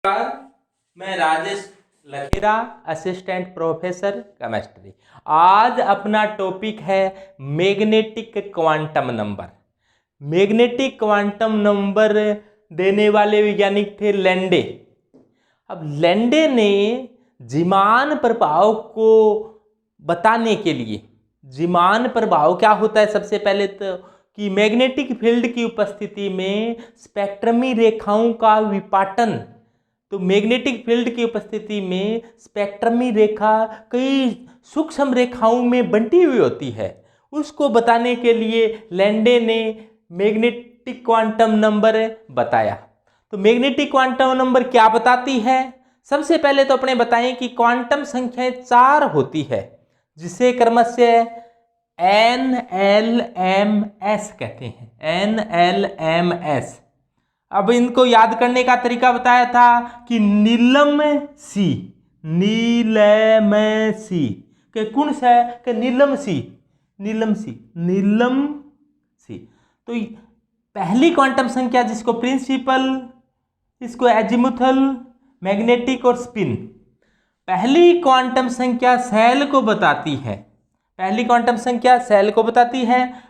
मैं Rajesh Lakhera, assistant professor chemistry. आज अपना टॉपिक है magnetic quantum number. Magnetic quantum number देने वाले वैज्ञानिक थे लैंडे। अब लैंडे ने जीमान प्रभाव को बताने के लिए, जीमान प्रभाव क्या होता है सबसे पहले तो कि मैग्नेटिक फील्ड की उपस्थिति में स्पेक्ट्रमी रेखाओं का विपाटन, तो मैग्नेटिक फील्ड की उपस्थिति में स्पेक्ट्रमी रेखा कई सूक्ष्म रेखाओं में बंटी हुई होती है, उसको बताने के लिए लैंडे ने मैग्नेटिक क्वांटम नंबर बताया। तो मैग्नेटिक क्वांटम नंबर क्या बताती है? सबसे पहले तो अपने बताएं कि क्वांटम संख्याएं 4 होती है, जिसे क्रमशः NLMS कहते हैं, NLMS। अब इनको याद करने का तरीका बताया था कि नीलम सी, नीलम सी के कौन सा है कि नीलम सी, नीलम सी, नीलम सी। तो पहली क्वांटम संख्या जिसको प्रिंसिपल, इसको एजिमुथल, मैग्नेटिक और स्पिन, पहली क्वांटम संख्या सेल को बताती है, पहली क्वांटम संख्या सेल को बताती है।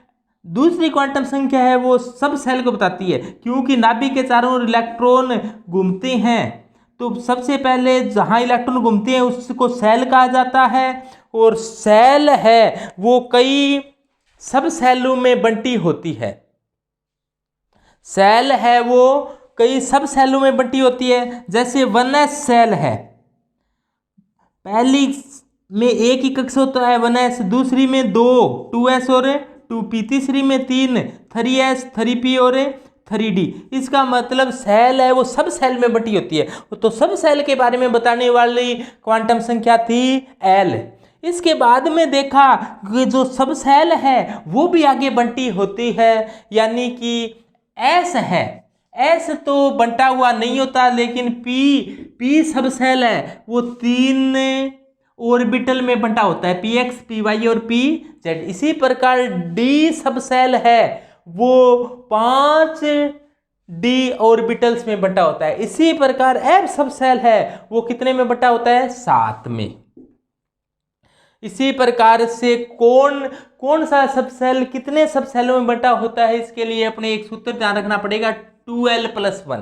दूसरी क्वांटम संख्या है वो सब सेल को बताती है, क्योंकि नाभिक के चारों ओर इलेक्ट्रॉन घूमते हैं, तो सबसे पहले जहां इलेक्ट्रॉन घूमते हैं उसको सेल कहा जाता है, और सेल है वो कई सब सेलों में बंटी होती है, सेल है वो कई सब सेलों में बंटी होती है। जैसे 1s सेल है, पहली में एक ही कक्षा होता है 1s, दूसरी में 2 2s और 2p, तीसरी में 3 3s 3p और 3d। इसका मतलब सेल है वो सब सेल में बंटी होती है। तो सब सेल के बारे में बताने वाली क्वांटम संख्या थी l। इसके बाद में देखा कि जो सब सेल है वो भी आगे बंटी होती है, यानी कि s है, s तो बंटा हुआ नहीं होता, लेकिन p सब सेल है वो 3 ऑर्बिटल में बंटा होता है, px py और pz। इसी प्रकार d सब सेल है वो 5 d ऑर्बिटल्स में बंटा होता है। इसी प्रकार f सब सेल है वो कितने में बंटा होता है? 7 में। इसी प्रकार से कौन सा सब सेल कितने सब सेलों में बंटा होता है, इसके लिए अपने एक सूत्र ध्यान रखना पड़ेगा, 2l+1।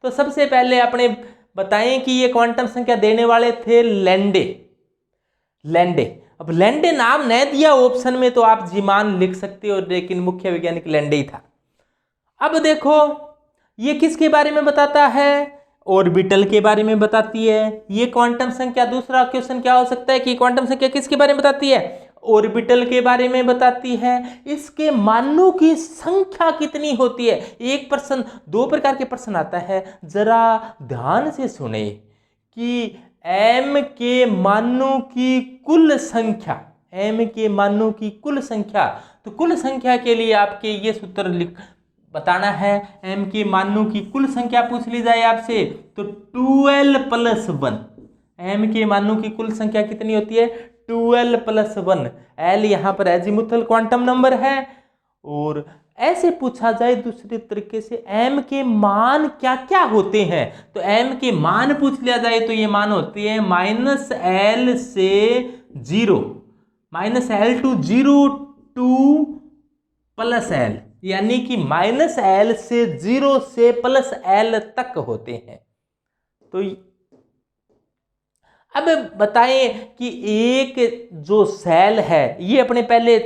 तो सबसे पहले अपने बताएं कि ये क्वांटम संख्या देने वाले थे लैंडे। लैंडे, अब लैंडे नाम नहीं दिया ऑप्शन में तो आप जीमान लिख सकते हो, लेकिन मुख्य वैज्ञानिक लैंडे ही था। अब देखो ये किसके बारे में बताता है? ऑर्बिटल के बारे में बताती है ये क्वांटम संख्या। दूसरा क्वेश्चन क्या हो सकता है कि क्वांटम संख्या किसके बारे में बताती है? ऑर्बिटल के बारे में बताती है। इसके मानों की संख्या कितनी होती है? एक प्रश्न, 2 प्रकार के प्रश्न आता है, जरा ध्यान से सुने कि m के मानों की कुल संख्या, m के मानों की कुल संख्या, तो कुल संख्या के लिए आपके ये सूत्र बताना है। m के मानों की कुल संख्या पूछ ली जाए आपसे तो 2l+1, m के मानों की कुल संख्या कितनी होती है? 2l+1। l यहाँ पर एजीमुथल क्वांटम नंबर है। और ऐसे पूछा जाए दूसरे तरीके से m के मान क्या क्या होते हैं, तो m के मान पूछ लिया जाए तो ये मान होते हैं -l से 0, -l to 0 to +l, यानी कि -l से 0 से +l तक होते हैं। तो अब बताएं कि एक जो सेल है, ये अपने पहले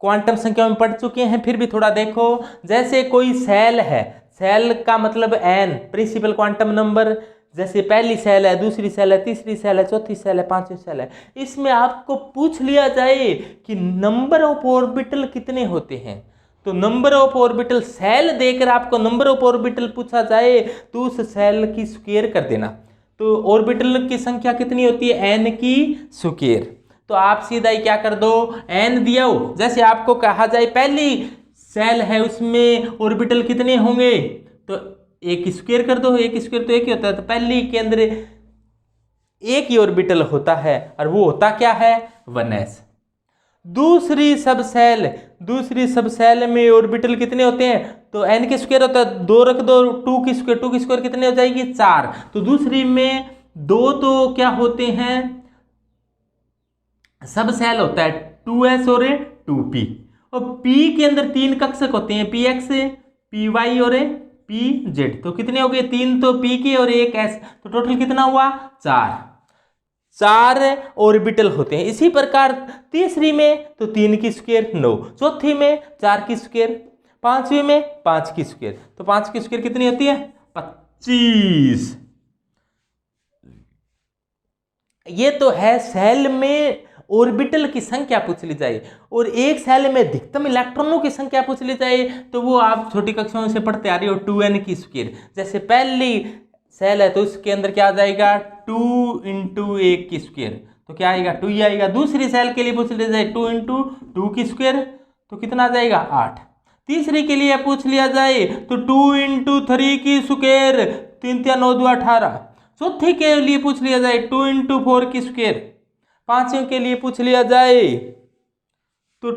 क्वांटम संख्या में पढ़ चुके हैं, फिर भी थोड़ा देखो। जैसे कोई सेल है, सेल का मतलब n, प्रिंसिपल क्वांटम नंबर, जैसे पहली सेल है, दूसरी सेल है, तीसरी सेल है, चौथी सेल है, पांचवी सेल है। इसमें आपको पूछ लिया जाए कि नंबर ऑफ ऑर्बिटल कितने होते हैं, तो नंबर ऑफ ऑर्बिटल सेल देकर आपको नंबर ऑफ ऑर्बिटल पूछा जाए तो उस सेल की स्क्वायर कर देना। तो ऑर्बिटल की संख्या कितनी होती है? n की स्क्वायर। तो आप सीधा ही क्या कर दो, n दिया हो, जैसे आपको कहा जाए पहली सेल है उसमें ऑर्बिटल कितने होंगे, तो एक स्क्वायर कर दो, एक स्क्वायर तो एक ही होता है, तो पहली के अंदर एक ही ऑर्बिटल होता है और वो होता क्या है? 1s। दूसरी सब सेल में ऑर्बिटल कितने होते हैं? तो n के स्क्वायर होता है, 2 रख दो, 2 की स्क्वायर कितने हो जाएगी? 4। तो दूसरी में 2 तो क्या होते हैं? सब सेल होता है 2s और 2p, और p के अंदर 3 कक्षक होते हैं, px, py और pz। तो कितने हो गए? 3 तो p के और 1 s, तो टोटल कितना हुआ? 4 ऑर्बिटल होते हैं। इसी प्रकार तीसरी में तो 3 की स्क्वायर 9, चौथी में 4 की स्क्वायर, पांचवी में 5 की स्क्वायर। तो 5 की स्क्वायर कितनी होती है? 25। ये तो है सेल में ऑर्बिटल की संख्या पूछ ली जाए, और एक सेल में अधिकतम इलेक्ट्रॉनों की संख्या पूछ ली जाए तो वो आप छोटी कक्षाओं से पढ़ते आ रही हो, 2n की स्क्वायर। जैसे पहली सेल है तो उसके अंदर क्या आ जाएगा? 2 × 1 की स्क्वायर, तो क्या आएगा? 2 ही आएगा। दूसरी सेल के लिए पूछ लिया जाए 2 × 2 की स्क्वायर, तो कितना आ जाएगा? 8। तीसरी के लिए पूछ लिया जाए तो 2 × 3 की स्क्वायर, 3 × 9 = 18। चौथी के लिए पूछ लिया जाए 2 × 4 की स्क्वायर। पांचवी के लिए पूछ लिया जाए तो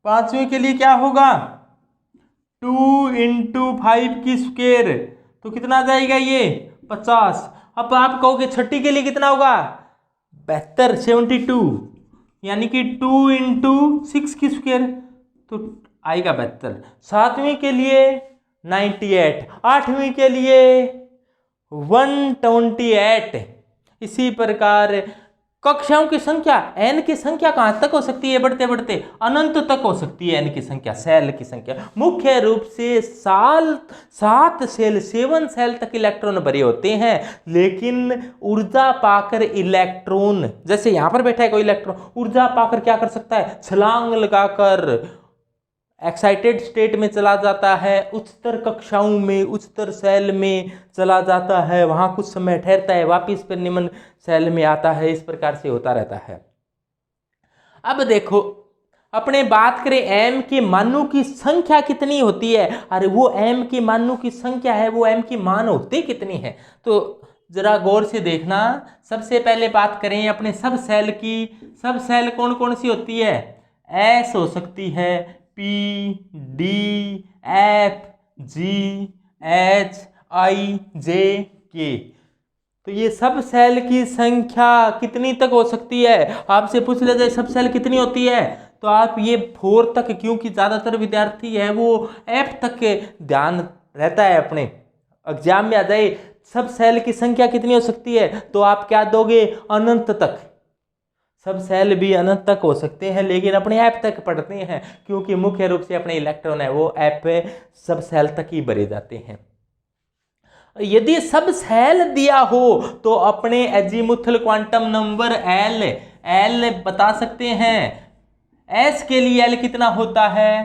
पांचवी के लिए क्या होगा? 2 × 5 की स्क्वायर, तो कितना आ जाएगा? ये 50। अब आप कहोगे छठी के लिए कितना होगा? 72, 72, यानी कि 2 × 6 की स्क्वायर, तो आएगा 72। सातवीं के लिए 98, आठवीं के लिए 128। इसी प्रकार कक्षाओं की संख्या, n की संख्या कहां तक हो सकती है? बढ़ते बढ़ते अनंत तक हो सकती है n की संख्या, सेल की संख्या। मुख्य रूप से 7 सेल, 7 सेल तक इलेक्ट्रॉन भरे होते हैं, लेकिन ऊर्जा पाकर इलेक्ट्रॉन, जैसे यहां पर बैठा है कोई इलेक्ट्रॉन, ऊर्जा पाकर क्या कर सकता है? छलांग लगाकर एक्साइटेड स्टेट में चला जाता है, उच्चतर कक्षाओं में, उच्चतर सेल में चला जाता है, वहां कुछ समय ठहरता है, वापिस फिर निम्न सेल में आता है। इस प्रकार से होता रहता है। अब देखो, अपने बात करें m के मानों की संख्या कितनी होती है। अरे वो m के मानों की संख्या है, वो m की मान होते कितनी है? तो जरा गौर से देखना। सबसे पहले बात करें अपने सब सेल की। सब सेल कौन कौन सी होती है? s हो सकती है, p, d, f, g, h, i, j, k। तो ये सब सेल की संख्या कितनी तक हो सकती है? आपसे पूछ लिया जाए सब सेल कितनी होती है, तो आप ये 4 तक, क्योंकि ज्यादातर विद्यार्थी है वो f तक के ध्यान रहता है, अपने एग्जाम में आ जाए सब सेल की संख्या कितनी हो सकती है, तो आप क्या दोगे? अनंत तक। सब सेल भी अनंत तक हो सकते हैं, लेकिन अपने f तक पढ़ते हैं, क्योंकि मुख्य रूप से अपने इलेक्ट्रॉन है वो f सब सेल तक ही भरे जाते हैं। यदि सब सेल दिया हो तो अपने एजीमुथल क्वांटम नंबर L बता सकते हैं। S के लिए L कितना होता है?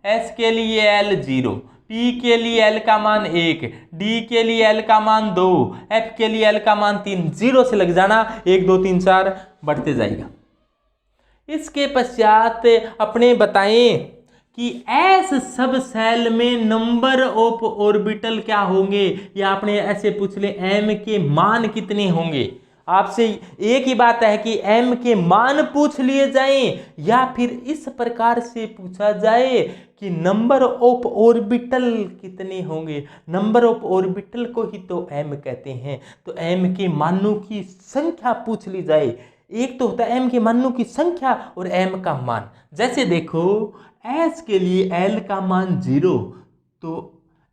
S के लिए L 0, P के लिए L का मान 1, D के लिए L का मान 2, F के लिए L का मान 3। 0 से लग जाना, 1 2 3 4 बढ़ते जाएगा। इसके पश्चात अपने बताएं कि S सब सेल में नंबर ऑफ ऑर्बिटल क्या होंगे, या आपने ऐसे पूछ ले m के मान कितने होंगे। आपसे एक ही बात है कि m के मान पूछ लिए जाएं, या फिर इस प्रकार से पूछा जाए कि नंबर ऑफ ऑर्बिटल कितने होंगे। नंबर ऑफ ऑर्बिटल को ही तो m कहते हैं। तो m के मानों की संख्या पूछ ली जाए। एक तो होता है m के मानों की संख्या और m का मान। जैसे देखो s के लिए l का मान 0, तो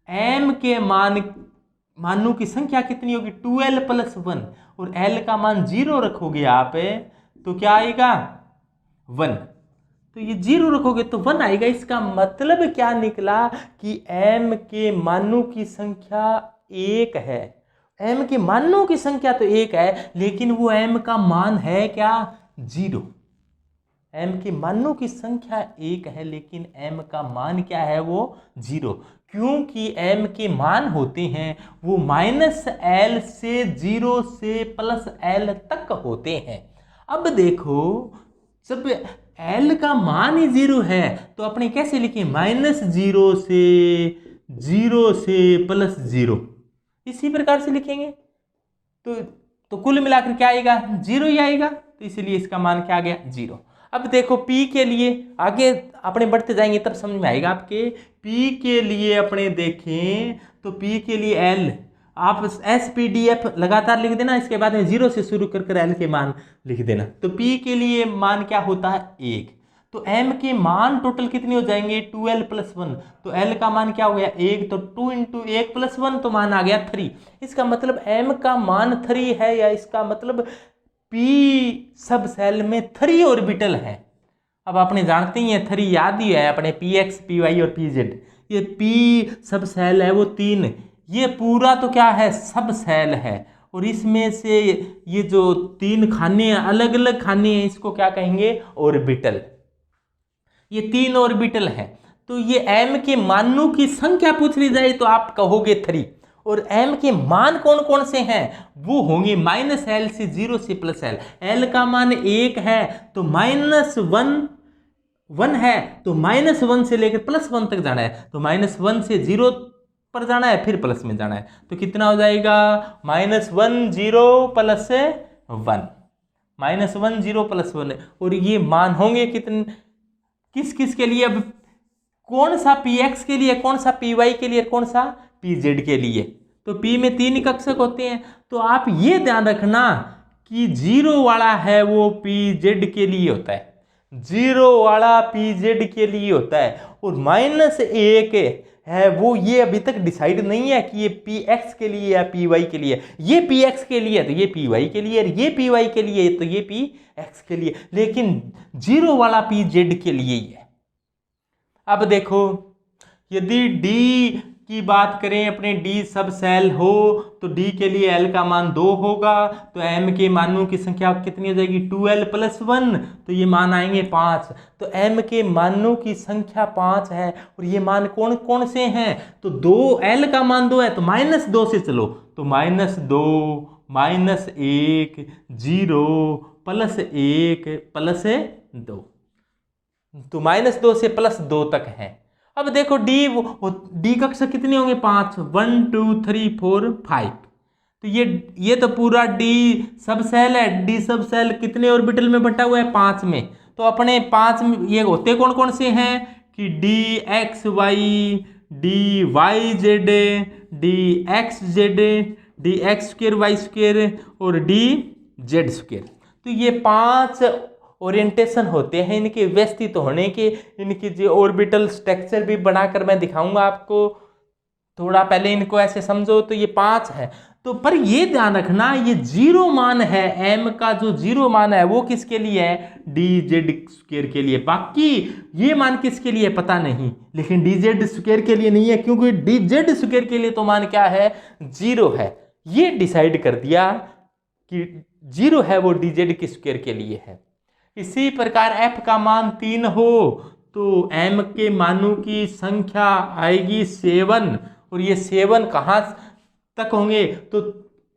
m के मानों की संख्या कितनी होगी? 2l + 1, और l का मान 0 रखोगे आप तो क्या आएगा? 1। तो ये 0 रखोगे तो 1 आएगा। इसका मतलब क्या निकला कि m के मानों की संख्या 1 है। m के मानों की संख्या तो 1 है, लेकिन वो m का मान है क्या? 0। m के मानों की संख्या 1 है, लेकिन m का मान क्या है? वो 0। क्योंकि m के मान होते हैं वो -l से 0 से +l तक होते हैं। अब देखो, जब l का मान ही 0 है तो अपने कैसे लिखें? -0 से 0 से +0, इसी प्रकार से लिखेंगे। तो कुल मिलाकर क्या आएगा? 0 ही आएगा। तो इसलिए इसका मान क्या आ गया? 0। अब देखो P के लिए आगे अपने बढ़ते जाएंगे तब समझ में आएगा आपके। P के लिए अपने देखें तो P के लिए L आप SPDF लगातार लिख देना, इसके बाद में 0 से शुरू कर L के मान लिख देना। तो P के लिए मान क्या होता है 1, तो M के मान टोटल कितने हो जाएंगे 2L + 1, तो L का मान क्या हो गया 1, तो 2 × 1 + 1 तो मान आ गया 3। इसका मतलब M का मान 3 है, या इसका मतलब P सब सेल में 3 ऑर्बिटल है। अब आपने जानते ही है 3 याद ही है अपने PX PY और PZ, ये P सब सेल है वो 3, ये पूरा तो क्या है सब सेल है, और इसमें से ये जो 3 खाने अलग अलग खाने हैं इसको क्या कहेंगे ऑर्बिटल, ये 3 ऑर्बिटल है। तो ये M के मानों की संख्या पूछ ली जाए तो आप कहोगे 3, और M के मान कौन कौन से हैं वो होंगे -L से 0 से +L। L का मान 1 है तो -1 है, तो -1 से लेकर +1 तक जाना है, तो -1 से 0 पर जाना है फिर प्लस में जाना है, तो कितना हो जाएगा -1 0 + 1, -1 0 + 1, और ये मान होंगे कितने किस किस के लिए, अब कौन सा PX के लिए, कौन सा PY के लिए, कौन सा PZ के लिए। तो P में 3 कक्षक होते हैं, तो आप ये ध्यान रखना कि 0 वाला है वो PZ के लिए होता है, 0 वाला PZ के लिए होता है, और -1 है वो ये अभी तक डिसाइड नहीं है कि ये PX के लिए या PY के लिए, ये PX के लिए तो ये PY के लिए, ये PY के लिए तो ये PX के लिए, लेकिन 0 वाला PZ के लिए ही है। अब देखो यदि D की बात करें अपने D सब सेल हो तो D के लिए L का मान 2 होगा, तो M के मानों की संख्या कितनी हो जाएगी 2L + 1, तो ये मान आएंगे 5, तो M के मानों की संख्या 5 है, और ये मान कौन कौन से हैं, तो 2 L का मान 2 है तो -2 से चलो, तो -2 -1 0 +1 + 2, तो -2 से +2 तक है। अब देखो D कक्षक कितने होंगे 5, 1 2 3 4 5, तो ये तो पूरा D सब सेल है, D सब सेल कितने ऑर्बिटल में बटा हुआ है 5 में, तो अपने 5 में ये होते कौन कौन से हैं कि DXY DYZ DXZ DX2Y2 और DZ2, तो ये 5 ओरिएंटेशन होते हैं इनके व्यवस्थित होने के। इनकी जो ऑर्बिटल स्ट्रक्चर भी बनाकर मैं दिखाऊंगा आपको, थोड़ा पहले इनको ऐसे समझो, तो ये 5 है। तो पर ये ध्यान रखना ये 0 मान है, M का जो 0 मान है वो किसके लिए है DZ2 के लिए, बाकी ये मान किसके लिए पता नहीं, लेकिन DZ2 के लिए नहीं है, क्योंकि DZ2 के लिए तो मान क्या है 0 है, ये डिसाइड कर दिया कि 0 है वो DZ2 के लिए है। इसी प्रकार F का मान 3 हो तो M के मानों की संख्या आएगी 7, और ये 7 कहाँ तक होंगे, तो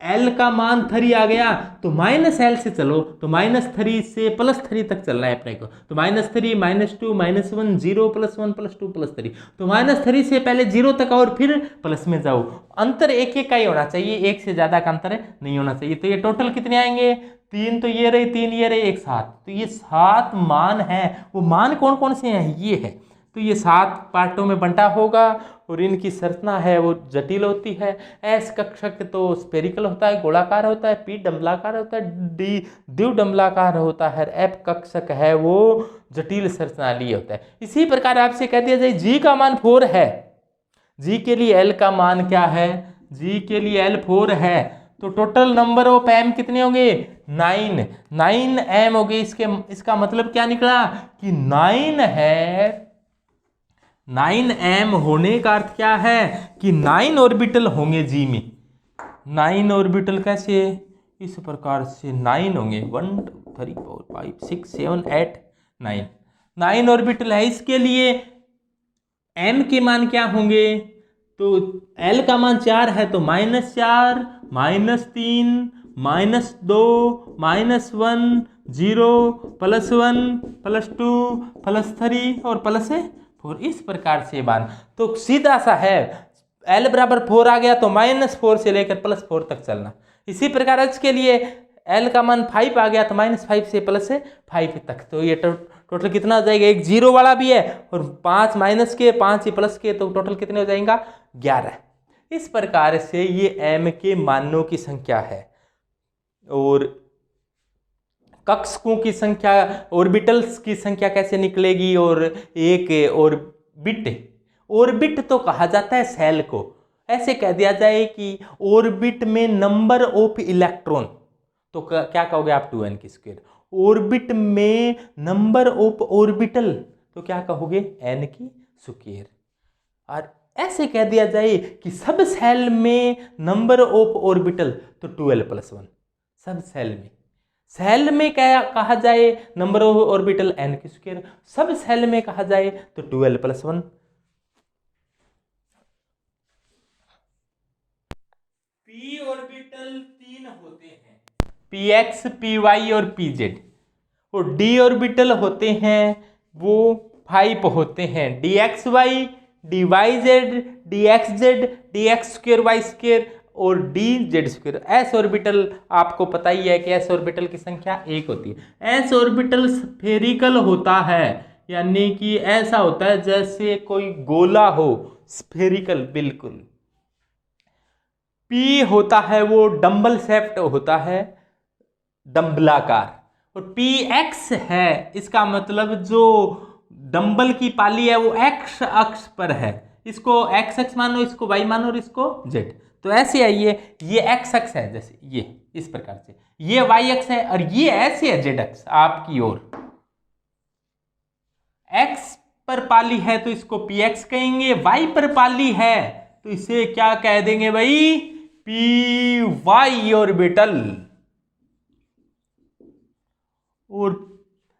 L का मान 3 आ गया तो -L से चलो, तो -3 से +3 तक चलना है अपने को, तो -3 -2 -1 0 +1 +2 +3, तो -3 से पहले 0 तक और फिर प्लस में जाओ, अंतर एक एक का ही होना चाहिए, एक से ज़्यादा का अंतर नहीं होना चाहिए। तो ये टोटल कितने आएंगे 3, तो ये रहे 3 ये रहे 1 7, तो ये 7 मान है, वो मान कौन कौन से हैं ये है, तो ये 7 पार्टों में बंटा होगा, और इनकी संरचना है वो जटिल होती है। S कक्षक तो स्फेरिकल होता है, गोलाकार होता है, P डंबलाकार होता है, D द्विडंबलाकार होता है, F कक्षक है वो जटिल संरचना लिए होता है। इसी प्रकार आपसे कह दिया जाए G का मान 4 है, G के लिए L का मान क्या है, G के लिए L 4 है, तो टोटल नंबर ऑफ M कितने होंगे 9 M हो गए। इसका मतलब क्या निकला कि 9 है, 9M होने का अर्थ क्या है कि 9 ऑर्बिटल होंगे G में। 9 ऑर्बिटल कैसे, इस प्रकार से 9 होंगे 1 2 3 4 5 6 7 8 9 ऑर्बिटल है। इसके लिए M के मान क्या होंगे, तो L का मान 4 है तो -4 -3 -2 -1 0 +1 +2 +3 और +4, इस प्रकार से मान तो सीधा सा है। L बराबर 4 आ गया तो -4 से लेकर +4 तक चलना। इसी प्रकार H के लिए एल का मान 5 आ गया तो -5 से +5 तक, तो ये टोटल कितना हो जाएगा, एक जीरो वाला भी है और 5 माइनस के 5 प्लस के, तो टोटल कितने हो जाएगा 11। इस प्रकार से ये m के मानों की संख्या है। और कक्षकों की संख्या, ऑर्बिटल्स की संख्या कैसे निकलेगी, और एक ऑर्बिट तो कहा जाता है सेल को। ऐसे कह दिया जाए कि ऑर्बिट में नंबर ऑफ इलेक्ट्रॉन, तो क्या कहोगे आप 2n²। ऑर्बिट में नंबर ऑफ ऑर्बिटल, तो क्या कहोगे n²। और ऐसे कह दिया जाए कि सब सेल में नंबर ऑफ ऑर्बिटल, तो 12+1। सब सेल में क्या कहा जाए, नंबर ऑफ ऑर्बिटल n²। सब सेल में कहा जाए तो 12+1। p ऑर्बिटल 3 होते हैं, px, py और pz। और d ऑर्बिटल होते हैं वो 5 होते हैं, dxy, dyz, dxz, dx²y² और dz²। s ऑर्बिटल आपको पता ही है कि s ऑर्बिटल की संख्या 1 होती है। s ऑर्बिटल स्फेरिकल होता है, यानी कि ऐसा होता है जैसे कोई गोला हो, स्फेरिकल बिल्कुल। p होता है वो डंबल शेप्ड होता है, डंबलाकार। और px है, इसका मतलब जो डंबल की पाली है वो x अक्ष पर है, इसको x अक्ष मानो, इसको y मानो और इसको z। तो ऐसे है ये x अक्ष है, जैसे ये इस प्रकार से, ये y अक्ष है और ये ऐसे है z अक्ष आपकी ओर। x पर पाली है तो इसको px कहेंगे, y पर पाली है तो इसे क्या कह देंगे भाई, py ऑर्बिटल। और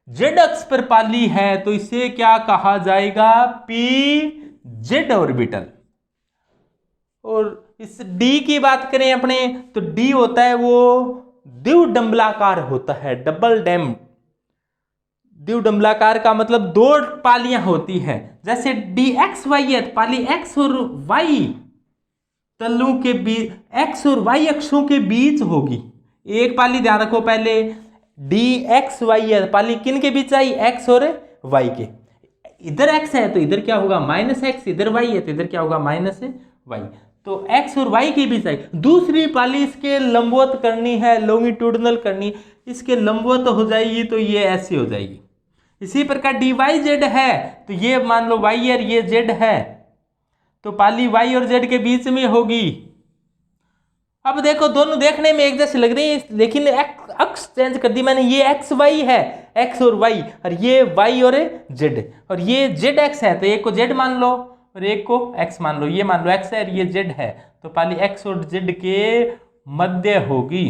z अक्ष पर पाली है तो इसे क्या कहा जाएगा, pz ऑर्बिटल। और इस d की बात करें अपने, तो d होता है वो द्विडंबलाकार होता है, डबल डैम। द्विडंबलाकार का मतलब 2 पालियां होती हैं, जैसे dxy है तो पाली x और y तलों के बीच, x और y अक्षों के बीच होगी। एक पाली ध्यान रखो पहले, dxy है पाली किन के बीच आई, x और y के। इधर x है तो इधर क्या होगा -x, इधर y है तो इधर क्या होगा -y। तो x और y के बीच आई। दूसरी पाली इसके लंबवत करनी है, लॉन्गिट्यूडनल करनी, इसके लंबवत हो जाएगी तो ये ऐसी हो जाएगी। इसी प्रकार dyz है तो ये मान लो y और ये z है, तो पाली y और z के बीच में होगी। अब देखो दोनों देखने में एक जैसे लग रही है, लेकिन अक्ष चेंज कर दी मैंने, ये एक्स वाई है, x और y, और ये y और z, और ये zx है तो एक को z मान लो और एक को x मान लो। ये मान लो x है और ये z है, तो पाली x और z के मध्य होगी।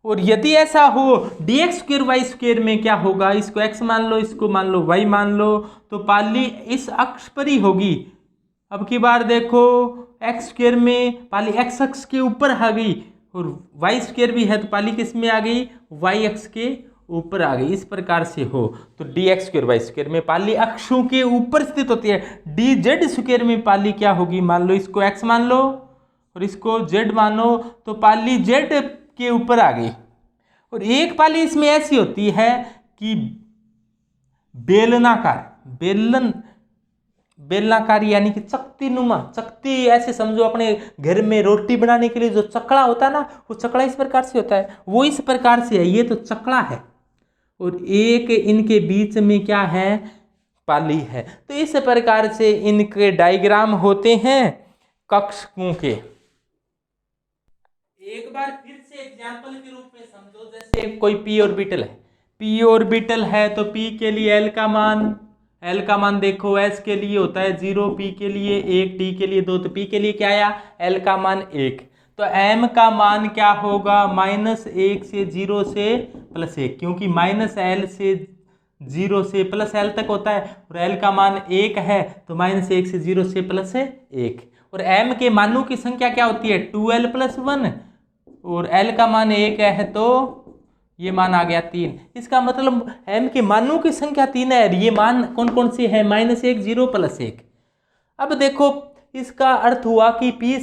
और यदि ऐसा हो dx²y² में क्या होगा, इसको x मान लो, इसको मान लो y मान लो, तो पाली इस अक्ष पर ही होगी। अब की बार देखो x² में पाली x अक्ष के ऊपर आ गई, और y² भी है तो पाली किस में आ गई, y अक्ष के ऊपर आ गई। इस प्रकार से हो तो dx²y² में पाली अक्षों के ऊपर स्थित होती है। dz² में पाली क्या होगी, मान लो इसको x मान लो और इसको z मानो, तो पाली z के ऊपर आ गई। और एक पाली इसमें ऐसी होती है कि बेलनाकार यानी कि चकती नुमा, चकती ऐसे समझो, अपने घर में रोटी बनाने के लिए जो चकला होता है ना, वो चकला इस प्रकार से होता है, वो इस प्रकार से है, ये तो चकला है। और एक इनके बीच में क्या है, पाली है। तो इस प्रकार से इनके डायग्राम होते हैं कक्षकों के। एक बार फिर से एग्जाम्पल के रूप में समझो, जैसे कोई p ऑर्बिटल है, p ऑर्बिटल है तो p के लिए l का मान देखो, s के लिए होता है 0, p के लिए 1, t के लिए 2, तो p के लिए क्या आया, l का मान 1। तो m का मान क्या होगा, -1 से 0 से +1, क्योंकि -l से 0 से +l तक होता है, और l का मान 1 है तो -1 से 0 से +1। और m के मानों की संख्या क्या होती है, 2l+1, और l का मान 1 है तो ये मान आ गया 3। इसका मतलब m के मानों की संख्या 3 है, और ये मान कौन कौन से हैं, -1, 0, +1। अब देखो इसका अर्थ हुआ कि p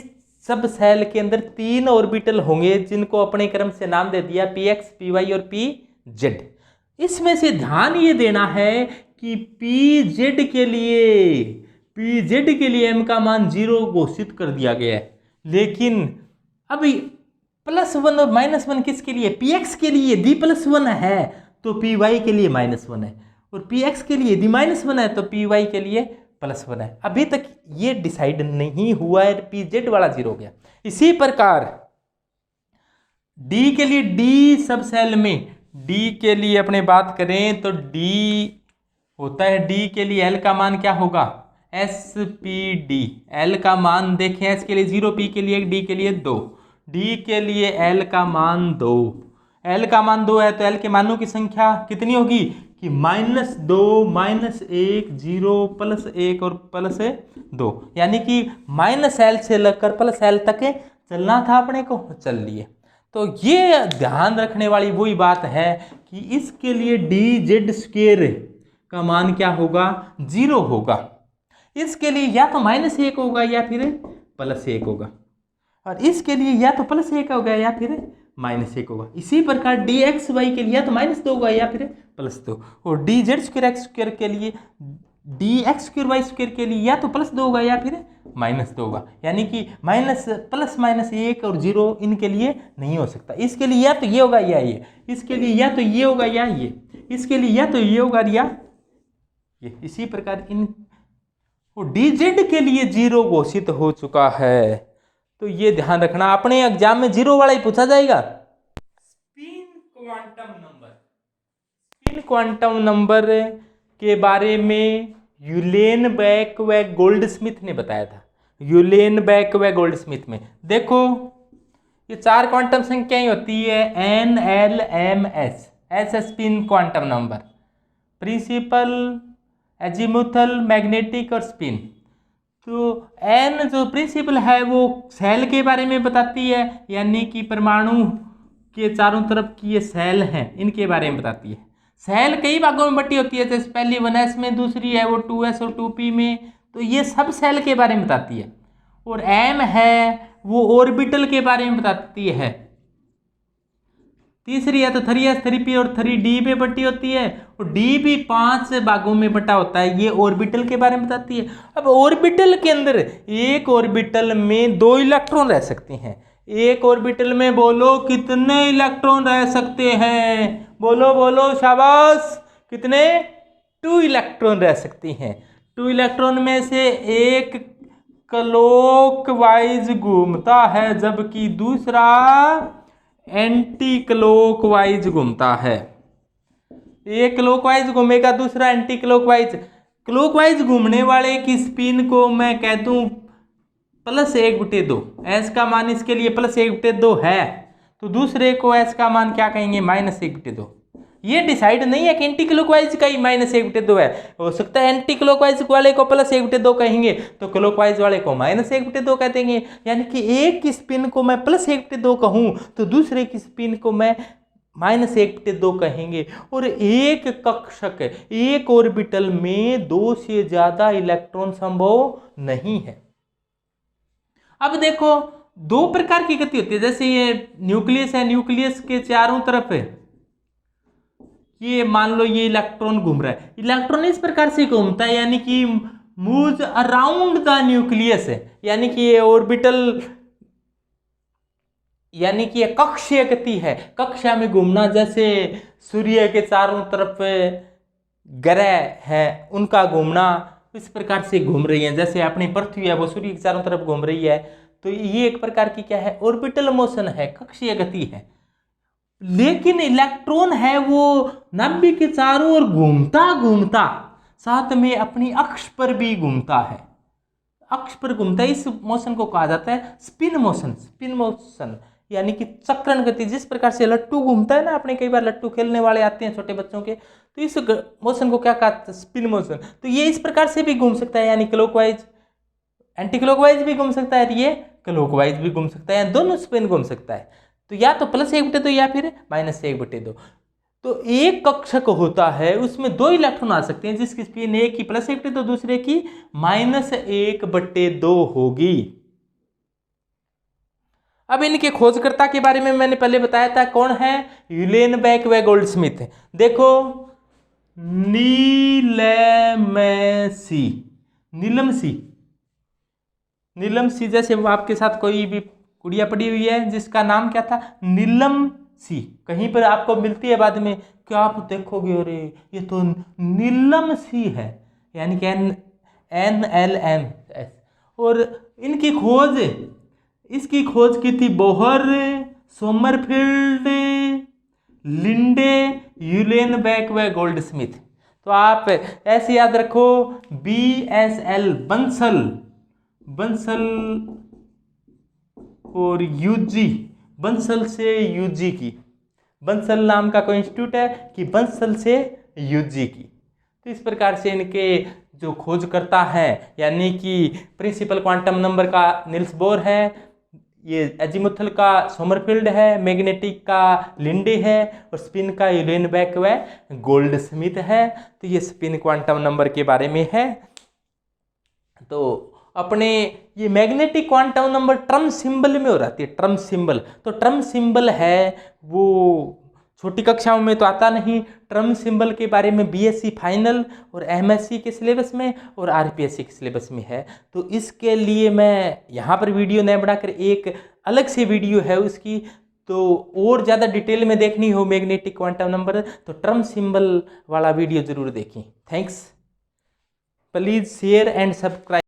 सब सेल के अंदर 3 ऑर्बिटल होंगे जिनको अपने क्रम से नाम दे दिया px, py और pz। इसमें से ध्यान ये देना है कि pz के लिए m का मान 0 घोषित कर दिया गया है, लेकिन अभी +1 और -1 किसके लिए? px के लिए यदि +1 है तो py के लिए -1 है, और px के लिए यदि -1 है तो py के लिए +1 है। अभी तक ये डिसाइड नहीं हुआ है, pz वाला 0 हो गया। इसी प्रकार d के लिए, d सब सेल में d के लिए अपने बात करें तो d होता है, d के लिए l का मान क्या होगा? SPD। l का मान देखें, s के लिए 0, p के लिए 1, d के लिए 2, d के लिए l का मान 2। l का मान 2 है तो l के मानों की संख्या कितनी होगी कि -2, -1, 0, +1 और +2, यानी कि -l से लेकर +l तक चलना था अपने को, चल लिए। तो ये ध्यान रखने वाली वही बात है कि इसके लिए dz² का मान क्या होगा? 0 होगा। इसके लिए या तो -1 होगा या फिर +1 होगा, और इसके लिए या तो +1 होगा या फिर -1 होगा। इसी प्रकार dxy के लिए या तो -2 होगा या फिर +2, और dz²x² के लिए, dx²y² के लिए या तो +2 होगा या फिर -2 होगा, यानी कि +-1 और 0 इनके लिए नहीं हो सकता। इसके लिए या तो ये होगा या ये, इसके लिए या तो ये होगा या ये, इसके लिए या तो ये होगा या ये। इसी प्रकार इन dz के लिए 0 घोषित हो चुका है, तो ये ध्यान रखना, अपने एग्जाम में 0 वाला ही पूछा जाएगा। स्पिन क्वांटम नंबर के बारे में यूलेनबेक व गोल्डस्मिथ ने बताया था। यूलेनबेक व गोल्डस्मिथ में देखो, ये 4 क्वांटम संख्याएं होती है, n, l, m, s। ऐसा spin quantum number, principal, azimuthal, magnetic और स्पिन। तो n जो प्रिंसिपल है वो सेल के बारे में बताती है, यानी कि परमाणु के चारों तरफ की ये सेल हैं इनके बारे में बताती है। सेल कई भागों में बटी होती है, जैसे पहली 1s में, दूसरी है वो 2s और 2p में, तो ये सब सेल के बारे में बताती है। और m है वो ऑर्बिटल के बारे में बताती है। तीसरी है तो 3s, 3p और 3d में बटी होती है, और d भी 5 भागों में बटा होता है, ये ऑर्बिटल के बारे में बताती है। अब ऑर्बिटल के अंदर एक ऑर्बिटल में 2 इलेक्ट्रॉन रह सकते हैं। एक ऑर्बिटल में बोलो कितने इलेक्ट्रॉन रह सकते हैं? बोलो बोलो, शाबाश, कितने? 2 इलेक्ट्रॉन रह सकती हैं। 2 इलेक्ट्रॉन में से एक क्लॉकवाइज घूमता है, जबकि दूसरा एंटी क्लॉकवाइज घूमता है। एक क्लॉकवाइज घूमेगा, दूसरा एंटी क्लॉकवाइज। क्लॉकवाइज घूमने वाले की स्पिन को मैं कह दूं +1/2, s का मान इसके लिए +1/2 है, तो दूसरे को s का मान क्या कहेंगे? -1/2। ये डिसाइड नहीं है कि एंटी क्लॉकवाइज का ही -1/2 है, हो सकता है एंटी क्लॉकवाइज वाले को +1/2 कहेंगे तो क्लॉकवाइज वाले को -1/2 कह देंगे। यानी कि एक की स्पिन को मैं +1/2 कहूँ तो दूसरे की स्पिन को मैं -1/2 कहेंगे। और एक कक्षक, एक ऑर्बिटल में 2 से ज्यादा इलेक्ट्रॉन संभव नहीं है। अब देखो, 2 प्रकार की गति होती है, जैसे ये न्यूक्लियस है, न्यूक्लियस के चारों तरफ है, ये मान लो ये इलेक्ट्रॉन घूम रहा है। इलेक्ट्रॉन इस प्रकार से घूमता है, यानी कि मूव्स अराउंड द न्यूक्लियस है, यानी कि ये ऑर्बिटल, यानी कि ये कक्षीय गति है, कक्षा में घूमना। जैसे सूर्य के चारों तरफ ग्रह है उनका घूमना, इस प्रकार से घूम रही है। जैसे अपनी पृथ्वी है वो सूर्य के चारों तरफ घूम रही है, तो ये एक प्रकार की क्या है? ऑर्बिटल मोशन है, कक्षीय गति है। लेकिन इलेक्ट्रॉन है वो नाभिक के चारों ओर घूमता घूमता साथ में अपनी अक्ष पर भी घूमता है, अक्ष पर घूमता है। इस मोशन को कहा जाता है स्पिन मोशन। स्पिन मोशन यानी कि चक्रण गति। जिस प्रकार से लट्टू घूमता है ना, अपने कई बार लट्टू खेलने वाले आते हैं छोटे बच्चों के, तो इस मोशन को क्या कहते हैं? Spin motion. तो ये इस प्रकार से भी घूम सकता है, यानी क्लॉकवाइज, एंटी क्लॉकवाइज भी घूम सकता है, ये क्लॉकवाइज भी घूम सकता है, दोनों स्पिन घूम सकता है। तो या तो +1/2 या फिर -1/2। तो एक कक्षक होता है, उसमें 2 इलेक्ट्रॉन आ सकते हैं, जिसकी स्पिन एक की +1/2, दूसरे की -1/2 होगी। अब इनके खोजकर्ता के बारे में मैंने पहले बताया था, कौन है? यूलेनबेक व गोल्डस्मिथ। देखो, नीलमसी, नीलमसी जैसे वो आपके साथ कोई भी गुड़िया पड़ी हुई है जिसका नाम क्या था? नीलमसी। कहीं पर आपको मिलती है बाद में, क्या आप देखोगे अरे ये तो नीलमसी है, यानी कि NLMS। और इसकी खोज की थी बोहर, सोमरफील्ड, लिंडे, यूलेनबेक व गोल्डस्मिथ। तो आप ऐसे याद रखो, BSL, बंसल और UG, बंसल से UG की, बंसल नाम का कोई इंस्टीट्यूट है कि बंसल से UG की। तो इस प्रकार से इनके जो खोजकर्ता है, यानी कि प्रिंसिपल क्वांटम नंबर का निल्स बोर है, ये एजीमुथल का सोमरफील्ड है, मैग्नेटिक का लिंडे है, और स्पिन का यूलेनबेक व गोल्डस्मिथ है। तो ये स्पिन क्वांटम नंबर के बारे में है। तो अपने ये magnetic quantum number term symbol में हो रहती है, ट्रम सिंबल। तो ट्रम सिंबल है वो छोटी कक्षाओं में तो आता नहीं। ट्रम सिंबल के बारे में BSc फाइनल और MSc के सिलेबस में और RPSc के सिलेबस में है। तो इसके लिए मैं यहाँ पर वीडियो नहीं बनाकर एक अलग से वीडियो है उसकी, तो और ज़्यादा डिटेल में देखनी हो मैग्नेटिक क्वांटम नंबर तो ट्रम सिंबल वाला वीडियो ज़रूर देखें। Thanks, please share and subscribe.